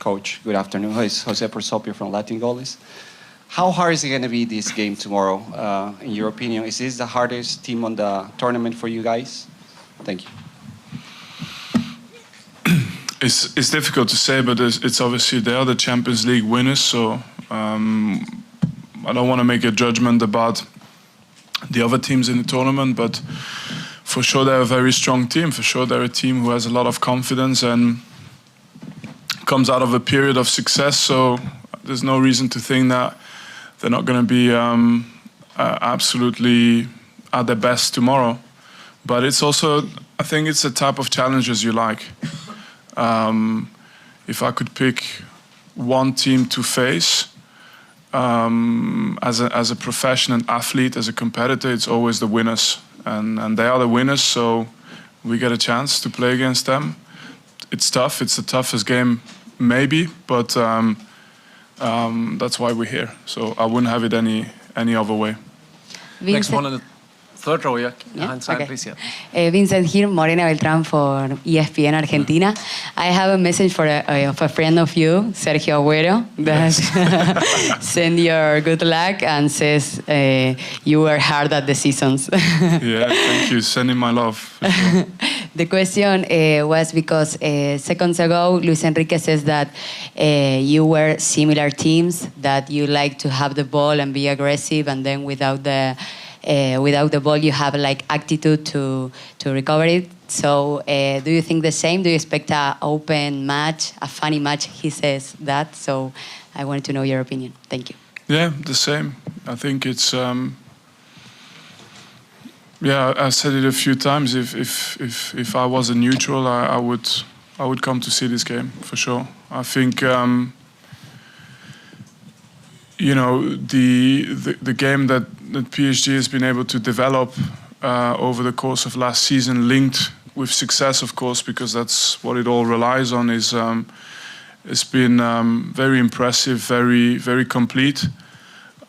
coach. Good afternoon. It's Jose Prosopio from Latin Goalies. How hard is it going to be this game tomorrow, in your opinion? Is this the hardest team on the tournament for you guys? Thank you. It's difficult to say, but it's obviously they are the Champions League winners, so I don't want to make a judgment about the other teams in the tournament, but for sure they're a very strong team. For sure they're a team who has a lot of confidence and comes out of a period of success, so there's no reason to think that they're not going to be absolutely at their best tomorrow. But it's also, I think it's the type of challenges you like. If I could pick one team to face as a professional athlete, as a competitor, it's always the winners. And they are the winners, so we get a chance to play against them. It's tough. It's the toughest game, maybe, but that's why we're here. So I wouldn't have it any other way. Next one in the third row, yeah. Okay. Please, yeah. Vincent here, Morena Beltrán for ESPN Argentina. I have a message for a friend of you, Sergio Agüero, that send your good luck and says you were hard at the seasons. Yeah, thank you. Sending my love. For sure. The question was because seconds ago, Luis Enrique says that you were similar teams, that you like to have the ball and be aggressive, and then without the ball you have like attitude to recover it. So do you think the same? Do you expect an open match, a funny match? He says that. So I wanted to know your opinion. Thank you. Yeah, the same. I think it's yeah, I said it a few times. If I was a neutral, I would come to see this game for sure. I think you know, the game that PSG has been able to develop over the course of last season, linked with success, of course, because that's what it all relies on, is it's been very impressive, very complete.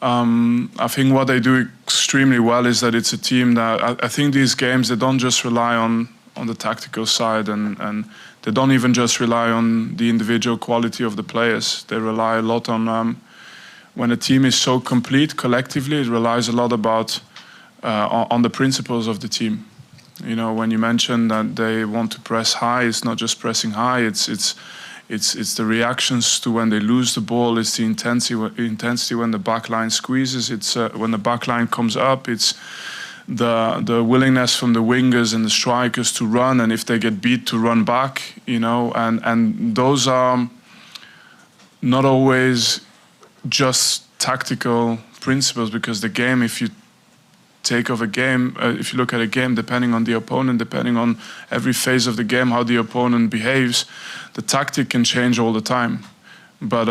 I think what they do extremely well is that it's a team that I think these games, they don't just rely on the tactical side, and they don't even just rely on the individual quality of the players. They rely a lot on when a team is so complete collectively, it relies a lot about on the principles of the team. You know, when you mention that they want to press high, it's not just pressing high. It's the reactions to when they lose the ball. It's the intensity when the back line squeezes. It's when the back line comes up. It's the willingness from the wingers and the strikers to run, and if they get beat, to run back. You know, and those are not always just tactical principles, because the game, if you take of a game, if you look at a game, depending on the opponent, depending on every phase of the game, how the opponent behaves, the tactic can change all the time. But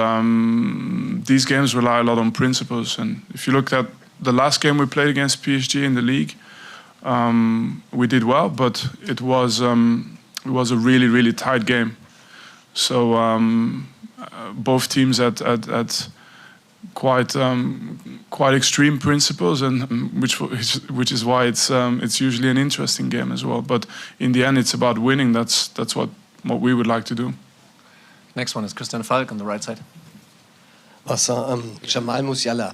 these games rely a lot on principles. And if you look at the last game we played against PSG in the league, we did well, but it was a really tight game. So both teams had quite extreme principles, and which is why it's usually an interesting game as well. But in the end, it's about winning. That's what we would like to do. Next one is Christian Falk on the right side. Jamal Musiala.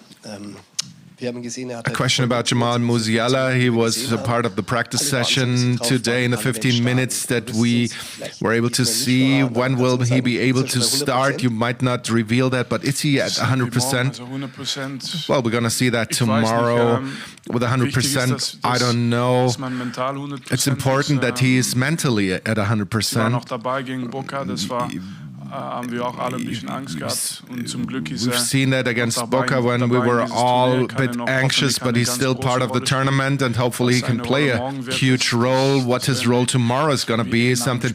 A question about Jamal Musiala. He was a part of the practice session today in the 15 minutes that we were able to see. When will he be able to start? You might not reveal that, but is he at 100%? Well, we're going to see that tomorrow. With 100%, I don't know. It's important that he is mentally at 100%. We've seen that against Boca when we were all a bit anxious, but he's still part of the tournament, and hopefully he can play a huge role. What his role tomorrow is going to be is something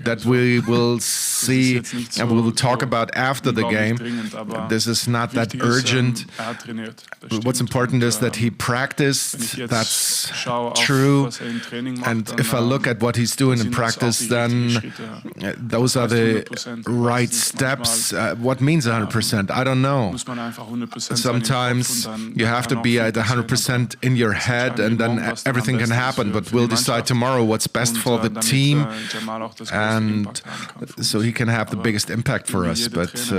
that we will see and we will talk about after the game. This is not that urgent. What's important is that he practiced. That's true. And if I look at what he's doing in practice, then those are the right steps. What means 100%? I don't know. Sometimes you have to be at 100% in your head, and then everything can happen. But we'll decide tomorrow what's best for the team, and so he can have the biggest impact for us. But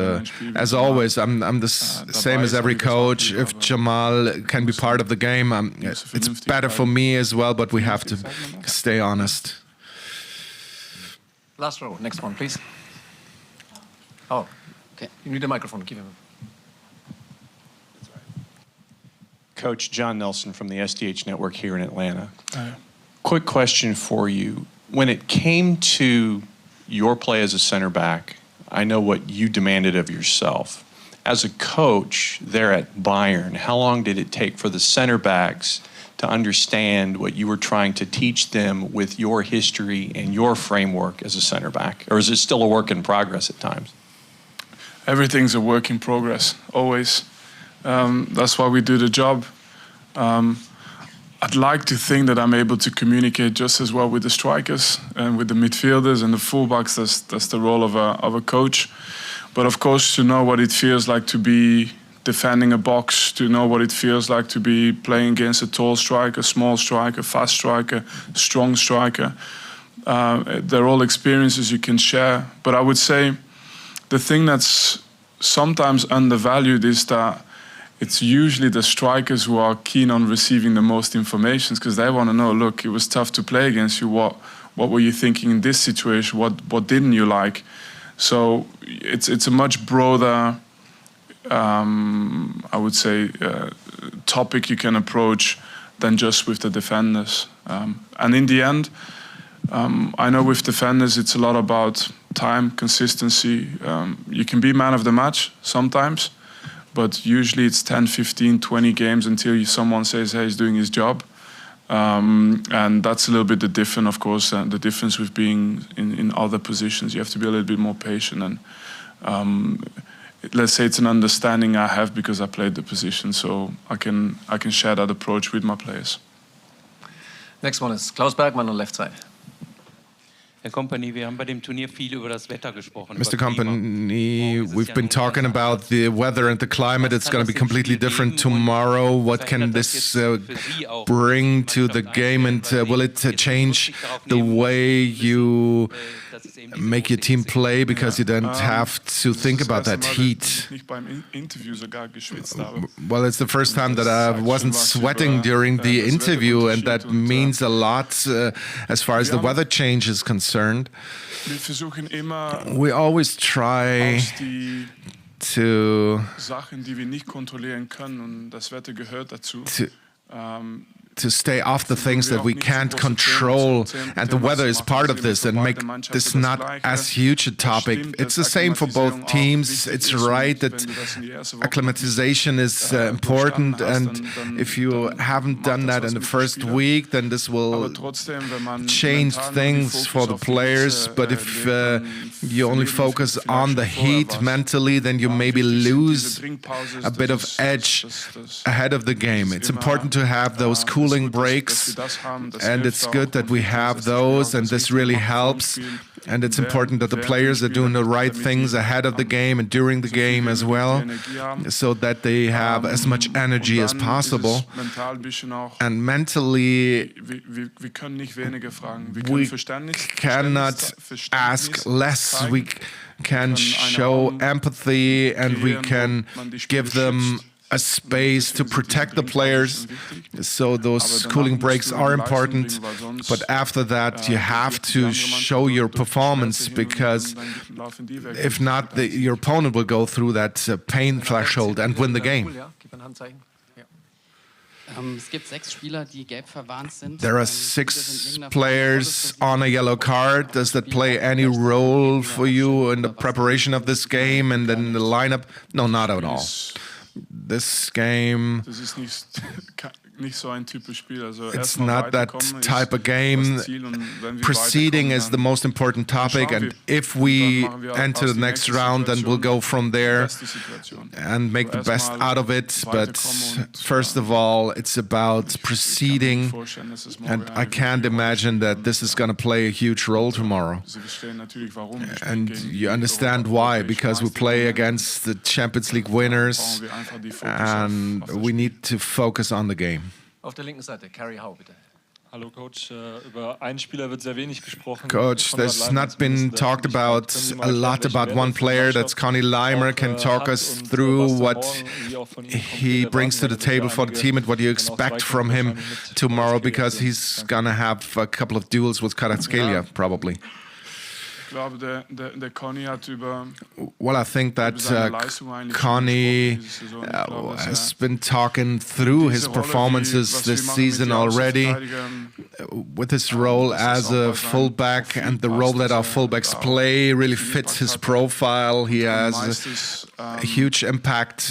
as always, I'm the same as every coach. If Jamal can be part of the game, it's better for me as well, but we have to stay honest. Last row, next one, please. Oh, okay. You need a microphone. Give him. Coach John Nelson from the SDH Network here in Atlanta. Quick question for you. When it came to your play as a center back, I know what you demanded of yourself. As a coach there at Bayern, how long did it take for the center backs to understand what you were trying to teach them with your history and your framework as a center back? Or is it still a work in progress at times? Everything's a work in progress, always. That's why we do the job. I'd like to think that I'm able to communicate just as well with the strikers and with the midfielders and the fullbacks. That's the role of a coach. But of course, to know what it feels like to be defending a box, to know what it feels like to be playing against a tall striker, small striker, fast striker, strong striker. They're all experiences you can share. But I would say the thing that's sometimes undervalued is that it's usually the strikers who are keen on receiving the most information, because they want to know, look, it was tough to play against you. What were you thinking in this situation? What didn't you like? So it's a much broader, I would say, topic you can approach than just with the defenders. And in the end, I know with defenders it's a lot about time, consistency. You can be man of the match sometimes, but usually it's 10, 15, 20 games until someone says, hey, he's doing his job. And that's a little bit the difference, of course, the difference with being in other positions. You have to be a little bit more patient. And let's say it's an understanding I have because I played the position, so I can share that approach with my players. Next one is Klaus Bergmann on left side. Herr Kompany, wir haben bei dem Turnier viel über das Wetter gesprochen. Mr. Kompany, we've been talking about the weather and the climate. It's going to be completely different tomorrow. What can this bring to the game, and will it change the way you make your team play because you don't have to think about that heat? Well, it's the first time that I wasn't sweating during the interview, and that means a lot as far as the weather change is concerned. We always try to stay off the things that we can't control, and the weather is part of this, and make this not as huge a topic. It's the same for both teams. It's right that acclimatization is important, and if you haven't done that in the first week, then this will change things for the players. But if you only focus on the heat mentally, then you maybe lose a bit of edge ahead of the game. It's important to have those cooling breaks, and it's good that we have those, and this really helps. And it's important that the players are doing the right things ahead of the game and during the game as well, so that they have as much energy as possible. And mentally, we cannot ask less. We can show empathy, and we can give them a space to protect the players. So those cooling breaks are important, but after that you have to show your performance, because if not, your opponent will go through that pain threshold and win the game. There are 6 players on a yellow card. Does that play any role for you in the preparation of this game and then the lineup? No, not at all. This game, it's not that type of game. Proceeding is the most important topic, and if we enter the next round, then we'll go from there and make the best out of it. But first of all, it's about proceeding, and I can't imagine that this is going to play a huge role tomorrow. And you understand why, because we play against the Champions League winners, and we need to focus on the game. Auf der linken Seite, Carrie Howe, bitte. Hallo Coach, über einen Spieler wird sehr wenig gesprochen. Coach, there's not been talked about a lot about one player. That's Conny Leimer. Can talk us through what he brings to the table for the team and what you expect from him tomorrow, because he's gonna have a couple of duels with Kvaratskhelia, probably. Well, I think that Conny has been talking through his performances this season already, with his role as a fullback, and the role that our fullbacks play really fits his profile. He has a huge impact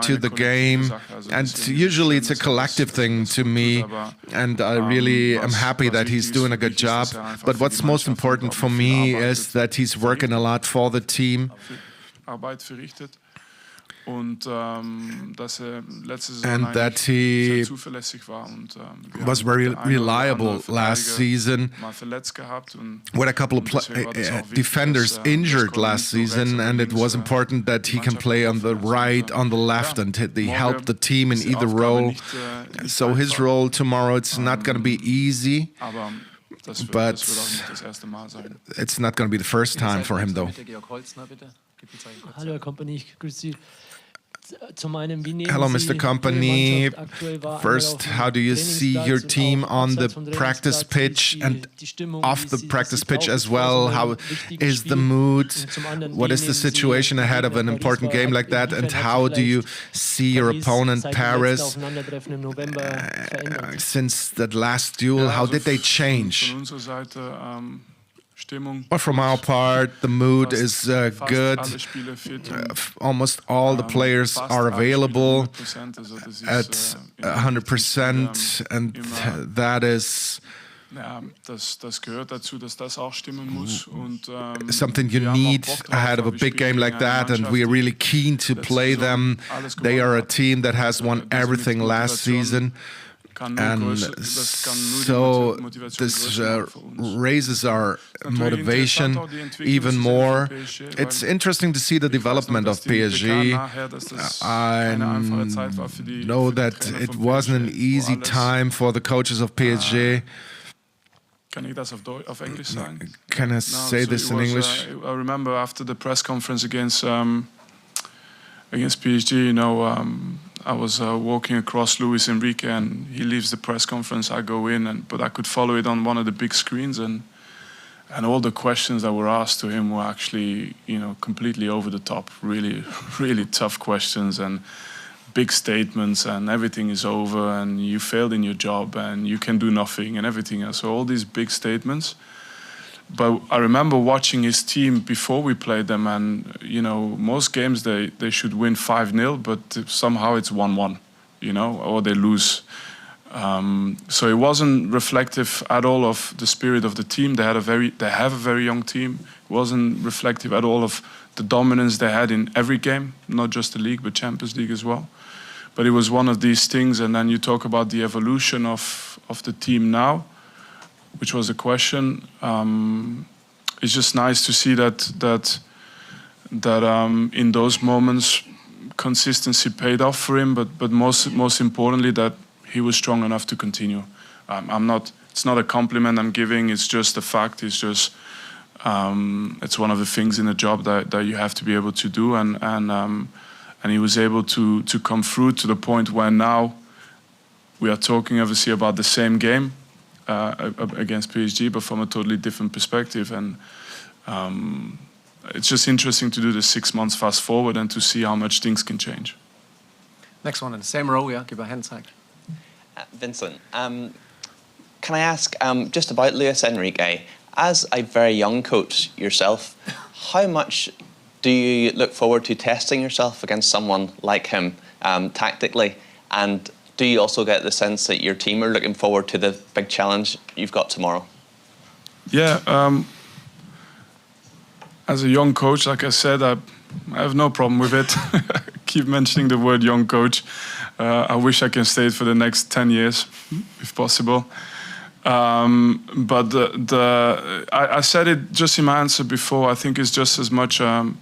to the game, and usually it's a collective thing to me, and I really am happy that he's doing a good job. But what's most important for me is that he's working a lot for the team. And that he was very reliable last season. We had a couple of defenders injured last season, and it was important that he can play on the right, on the left, and he helped the team in either role. So his role tomorrow, it's not going to be easy, but it's not going to be the first time for him, though. Hallo, Herr Kompany, ich grüße Sie. Hello, Mr. Kompany. First, how do you see your team on the practice pitch and off the practice pitch as well? How is the mood? What is the situation ahead of an important game like that? And how do you see your opponent, Paris, since that last duel? How did they change? Well, from our part, the mood is good. Almost all the players are available at 100%, and that is something you need ahead of a big game like that, and we are really keen to play them. They are a team that has won everything last season. And so this raises our motivation even more. It's interesting to see the development of PSG. I know that it wasn't an easy time for the coaches of PSG. Can I say this in English? I remember after the press conference against PSG, I was walking across Luis Enrique, and he leaves the press conference. I go in, but I could follow it on one of the big screens, and all the questions that were asked to him were actually, completely over the top. Really, really tough questions and big statements, and everything is over, and you failed in your job, and you can do nothing, and everything else. So all these big statements. But I remember watching his team before we played them, and most games they should win 5-0, but somehow it's 1-1, or they lose. So it wasn't reflective at all of the spirit of the team. They have a very young team. It wasn't reflective at all of the dominance they had in every game, not just the league, but Champions League as well. But it was one of these things, and then you talk about the evolution of the team now, which was a question. It's just nice to see that in those moments, consistency paid off for him. But most importantly, that he was strong enough to continue. It's not a compliment I'm giving. It's just a fact. It's just it's one of the things in the job that you have to be able to do. And he was able to come through to the point where now we are talking obviously about the same game. Against PSG, but from a totally different perspective, and it's just interesting to do the 6 months fast forward and to see how much things can change. Next one in the same row, yeah, give a hand sign. Vincent, can I ask just about Luis Enrique? As a very young coach yourself, how much do you look forward to testing yourself against someone like him tactically? And do you also get the sense that your team are looking forward to the big challenge you've got tomorrow? Yeah, as a young coach, like I said, I have no problem with it. Keep mentioning the word young coach. I wish I can stay for the next 10 years, if possible. But I said it just in my answer before. I think it's just as much a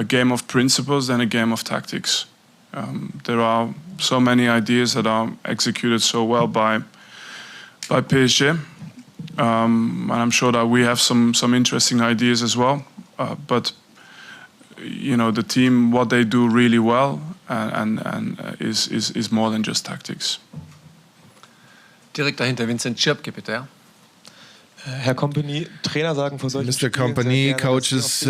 game of principles than a game of tactics. There are so many ideas that are executed so well by by PSG. And I'm sure that we have some interesting ideas as well. But you know, the team, what they do really well, and is more than just tactics. Direkt dahinter Vincent Schirpke, bitte. Herr Kompany, Trainer sagen vor solchen Mr. Kompany, coaches